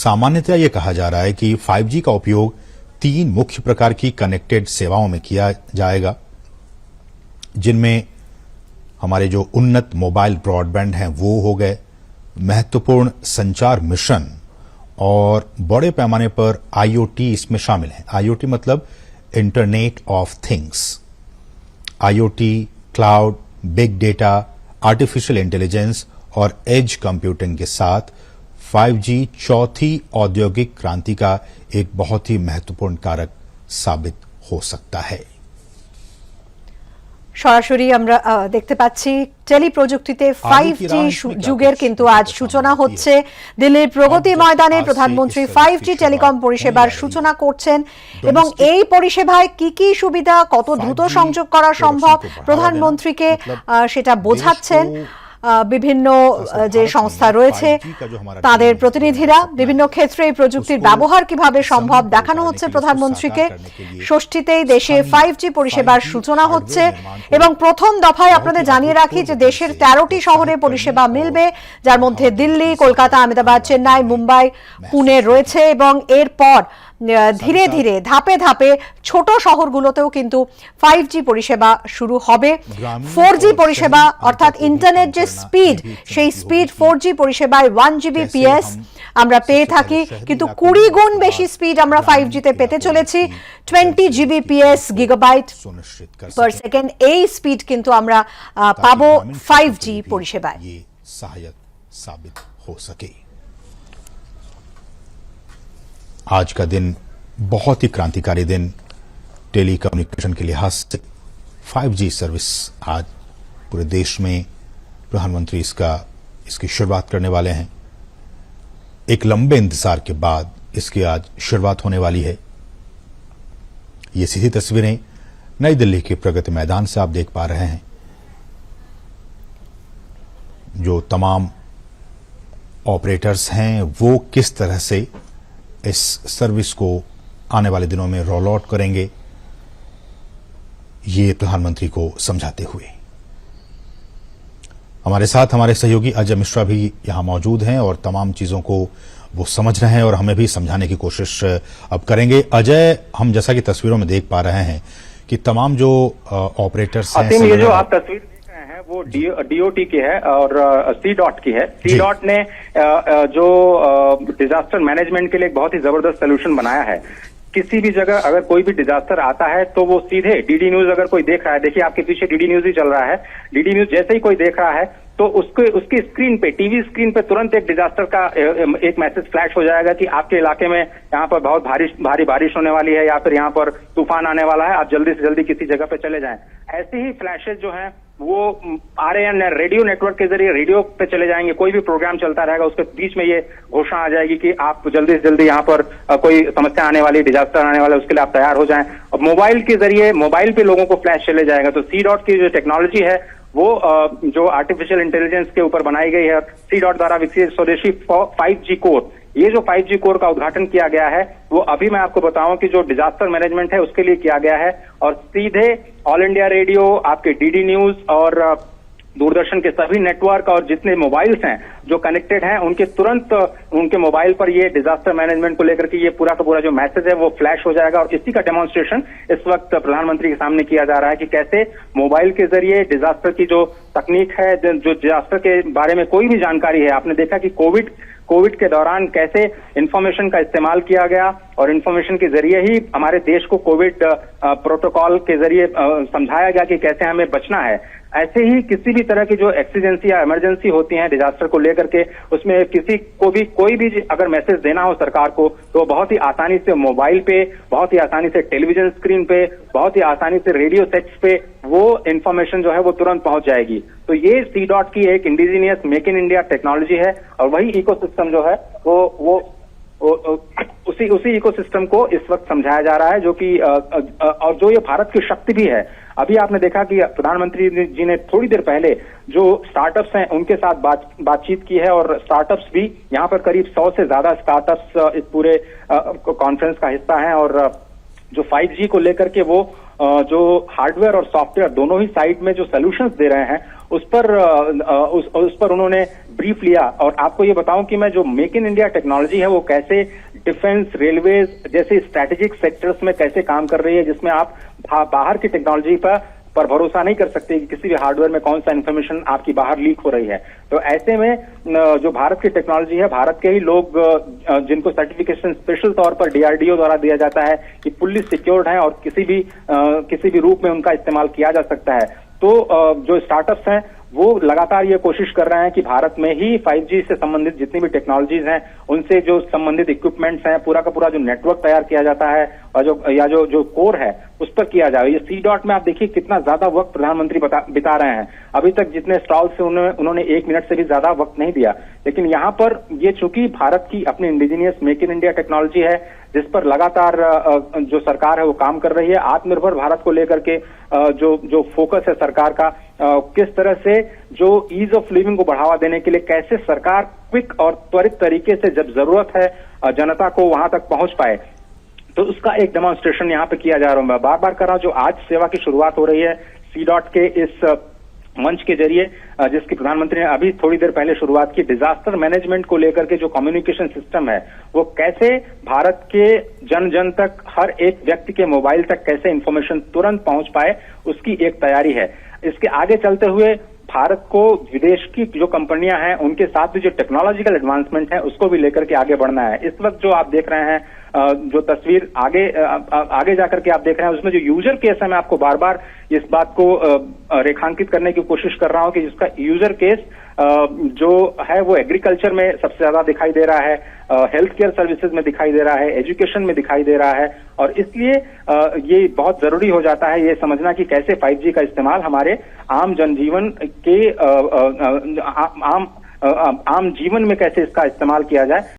सामान्यतः यह कहा जा रहा है कि 5G का उपयोग 3 मुख्य प्रकार की कनेक्टेड सेवाओं में किया जाएगा, जिनमें हमारे जो उन्नत मोबाइल ब्रॉडबैंड हैं वो हो गए, महत्वपूर्ण संचार मिशन और बड़े पैमाने पर IoT इसमें शामिल है। IoT मतलब internet of things. IoT, cloud, big data, artificial intelligence और एज कंप्यूटिंग के साथ 5G चौथी औद्योगिक क्रांति का एक बहुत ही महत्वपूर्ण कारक साबित हो सकता है। সরাসরি আমরা দেখতে পাচ্ছি টেলি প্রযুক্তিতে 5G যুগের কিন্তু আজ সূচনা হচ্ছে। দিল্লির প্রগতি ময়দানে প্রধানমন্ত্রী 5G টেলিকম পরিষেবার সূচনা করছেন এবং এই পরিষেবায় কি কি সুবিধা, কত দ্রুত সংযোগ করা সম্ভব প্রধানমন্ত্রীকে সেটা বোঝাচ্ছেন বিভিন্ন যে সংস্থা রয়েছে তাদের প্রতিনিধিরা। বিভিন্ন ক্ষেত্রে এই প্রযুক্তির ব্যবহার কিভাবে সম্ভব দেখানো হচ্ছে প্রধানমন্ত্রীকে। ষষ্ঠীতেই দেশে 5G পরিষেবার সূচনা হচ্ছে এবং প্রথম দফায় আপনাদের জানিয়ে রাখি যে দেশের 13টি শহরে পরিষেবা মিলবে, যার মধ্যে দিল্লি, কলকাতা, আহমেদাবাদ, চেন্নাই, মুম্বাই, পুনে রয়েছে এবং এরপর ধীরে ধীরে ধাপে ধাপে ছোট শহরগুলোতেও কিন্তু 5G পরিষেবা শুরু হবে। 4G পরিষেবা অর্থাৎ ইন্টারনেট যে স্পিড, সেই স্পিড 4G পরিষেবায় 1 Gbps আমরা পেয়ে থাকি, কিন্তু 20 গুণ বেশি স্পিড আমরা 5G তে পেতে চলেছি। 20 Gbps গিগাবাইট পার সেকেন্ড এই স্পিড কিন্তু আমরা পাবো 5G পরিষেবায়। सहायक साबित हो सके। आज का दिन बहुत ही क्रांतिकारी दिन टेली कम्युनिकेशन के लिहाज से। 5G सर्विस आज पूरे देश में प्रधानमंत्री इसकी शुरुआत करने वाले हैं। एक लंबे इंतजार के बाद इसकी आज शुरुआत होने वाली है। ये सीधी तस्वीरें नई दिल्ली के प्रगति मैदान से आप देख पा रहे हैं। जो तमाम ऑपरेटर्स हैं वो किस तरह से इस सर्विस को आने वाले दिनों में रोल आउट करेंगे, ये प्रधानमंत्री को समझाते हुए। हमारे साथ हमारे सहयोगी अजय मिश्रा भी यहां मौजूद हैं और तमाम चीजों को वो समझ रहे हैं और हमें भी समझाने की कोशिश अब करेंगे। अजय, हम जैसा कि तस्वीरों में देख पा रहे हैं कि तमाम जो ऑपरेटर्स हैं, ये जो आप तस्वीर वो DOT की है और C.DOT की है। C.DOT ने जो डिजास्टर मैनेजमेंट के लिए एक बहुत ही जबरदस्त सोल्यूशन बनाया है। किसी भी जगह अगर कोई भी डिजास्टर आता है तो वो सीधे DD न्यूज अगर कोई देख रहा है, देखिए आपके पीछे DD न्यूज ही चल रहा है, DD न्यूज जैसे ही कोई देख रहा है तो उसकी स्क्रीन पे, टीवी स्क्रीन पे तुरंत एक डिजास्टर का एक मैसेज फ्लैश हो जाएगा कि आपके इलाके में यहाँ पर बहुत भारी बारिश होने वाली है या फिर यहाँ पर तूफान आने वाला है, आप जल्दी से जल्दी किसी जगह पे चले जाएं। ऐसे ही फ्लैशेज जो हैं वो RAN रेडियो नेटवर्क के जरिए रेडियो पे चले जाएंगे। कोई भी प्रोग्राम चलता रहेगा उसके बीच में ये घोषणा आ जाएगी कि आप जल्दी से जल्दी यहाँ पर कोई समस्या आने वाली, डिजास्टर आने वाला है, उसके लिए आप तैयार हो जाएं। और मोबाइल के जरिए मोबाइल पे लोगों को फ्लैश चले जाएगा। तो C.DOT की जो टेक्नोलॉजी है वो जो आर्टिफिशियल इंटेलिजेंस के ऊपर बनाई गई है, C.DOT द्वारा विकसित स्वदेशी 5G कोर, ये जो 5G कोर का उद्घाटन किया गया है वो अभी मैं आपको बताऊं कि जो डिजास्टर मैनेजमेंट है उसके लिए किया गया है और सीधे ऑल इंडिया रेडियो, आपके DD न्यूज और दूरदर्शन के सभी नेटवर्क और जितने मोबाइल्स हैं जो कनेक्टेड हैं उनके तुरंत उनके मोबाइल पर ये डिजास्टर मैनेजमेंट को लेकर के ये पूरा का पूरा जो मैसेज है वो फ्लैश हो जाएगा। और इसी का डेमोन्स्ट्रेशन इस वक्त प्रधानमंत्री के सामने किया जा रहा है कि कैसे मोबाइल के जरिए डिजास्टर की जो तकनीक है, जो डिजास्टर के बारे में कोई भी जानकारी है, आपने देखा कि कोविड के दौरान कैसे इंफॉर्मेशन का इस्तेमाल किया गया और इंफॉर्मेशन के जरिए ही हमारे देश को कोविड प्रोटोकॉल के जरिए समझाया गया कि कैसे हमें बचना है। ऐसे ही किसी भी तरह की जो एक्सीडेंसी या इमरजेंसी होती है डिजास्टर को लेकर के, उसमें किसी को भी कोई भी अगर मैसेज देना हो सरकार को तो बहुत ही आसानी से मोबाइल पे, बहुत ही आसानी से टेलीविजन स्क्रीन पे, बहुत ही आसानी से रेडियो सेट्स पे वो इंफॉर्मेशन जो है वो तुरंत पहुंच जाएगी। तो ये C.DOT की एक indigenous make in India technology है और वही इकोसिस्टम जो है वो उसी इकोसिस्टम को इस वक्त समझाया जा रहा है, जो कि और जो ये भारत की शक्ति भी है। अभी आपने देखा कि प्रधानमंत्री जी ने थोड़ी देर पहले जो स्टार्टअप्स हैं उनके साथ बातचीत की है और स्टार्टअप्स भी यहाँ पर करीब 100 से ज्यादा स्टार्टअप्स इस पूरे कॉन्फ्रेंस का हिस्सा हैं और जो 5G को लेकर के वो जो हार्डवेयर और सॉफ्टवेयर दोनों ही साइड में जो सॉल्यूशंस दे रहे हैं उस पर उन्होंने ब्रीफ लिया। और आपको ये बताऊं कि मैं जो मेक इन इंडिया टेक्नोलॉजी है वो कैसे डिफेंस, रेलवेज जैसे स्ट्रैटेजिक सेक्टर्स में कैसे काम कर रही है, जिसमें आप बाहर की टेक्नोलॉजी पर भरोसा नहीं कर सकते कि किसी भी हार्डवेयर में कौन सा इंफॉर्मेशन आपकी बाहर लीक हो रही है। तो ऐसे में जो भारत की टेक्नोलॉजी है, भारत के ही लोग जिनको सर्टिफिकेशन स्पेशल तौर पर डीआरडीओ द्वारा दिया जाता है कि फुल्ली सिक्योर्ड है और किसी भी रूप में उनका इस्तेमाल किया जा सकता है। तो जो स्टार्टअप्स हैं वो लगातार ये कोशिश कर रहे हैं कि भारत में ही 5G से संबंधित जितनी भी टेक्नोलॉजीज हैं, उनसे जो संबंधित इक्विपमेंट्स हैं, पूरा का पूरा जो नेटवर्क तैयार किया जाता है और जो कोर है उस पर किया जाए। ये C.DOT में आप देखिए कितना ज्यादा वक्त प्रधानमंत्री बिता रहे हैं। अभी तक जितने स्टॉल से उन्होंने 1 मिनट से भी ज्यादा वक्त नहीं दिया। लेकिन यहाँ पर ये चूंकि भारत की अपनी indigenous make in India technology है, जिस पर लगातार जो सरकार है वो काम कर रही है। आत्मनिर्भर भारत को लेकर के जो फोकस है सरकार का, किस तरह से जो ईज ऑफ लिविंग को बढ़ावा देने के लिए कैसे सरकार क्विक और त्वरित तरीके से जब जरूरत है जनता को वहां तक पहुंच पाए, तो उसका एक डेमोन्स्ट्रेशन यहाँ पे किया जा रहा है। मैं बार बार कर रहा हूं, जो आज सेवा की शुरुआत हो रही है C.DOT के इस मंच के जरिए, जिसकी प्रधानमंत्री ने अभी थोड़ी देर पहले शुरुआत की, डिजास्टर मैनेजमेंट को लेकर के जो कम्युनिकेशन सिस्टम है वो कैसे भारत के जन जन तक, हर एक व्यक्ति के मोबाइल तक कैसे इंफॉर्मेशन तुरंत पहुंच पाए, उसकी एक तैयारी है। इसके आगे चलते हुए भारत को विदेश की जो कंपनियां हैं उनके साथ भी जो टेक्नोलॉजिकल एडवांसमेंट है उसको भी लेकर के आगे बढ़ना है। इस वक्त जो आप देख रहे हैं, जो तस्वीर आगे जाकर के आप देख रहे हैं, उसमें जो यूजर केस है, मैं आपको बार बार इस बात को रेखांकित करने की कोशिश कर रहा हूं कि जिसका यूजर केस जो है वो एग्रीकल्चर में सबसे ज्यादा दिखाई दे रहा है, हेल्थ केयर सर्विसेज में दिखाई दे रहा है, एजुकेशन में दिखाई दे रहा है। और इसलिए ये बहुत जरूरी हो जाता है ये समझना कि कैसे 5G का इस्तेमाल हमारे आम जनजीवन के आम जीवन में कैसे इसका इस्तेमाल किया जाए।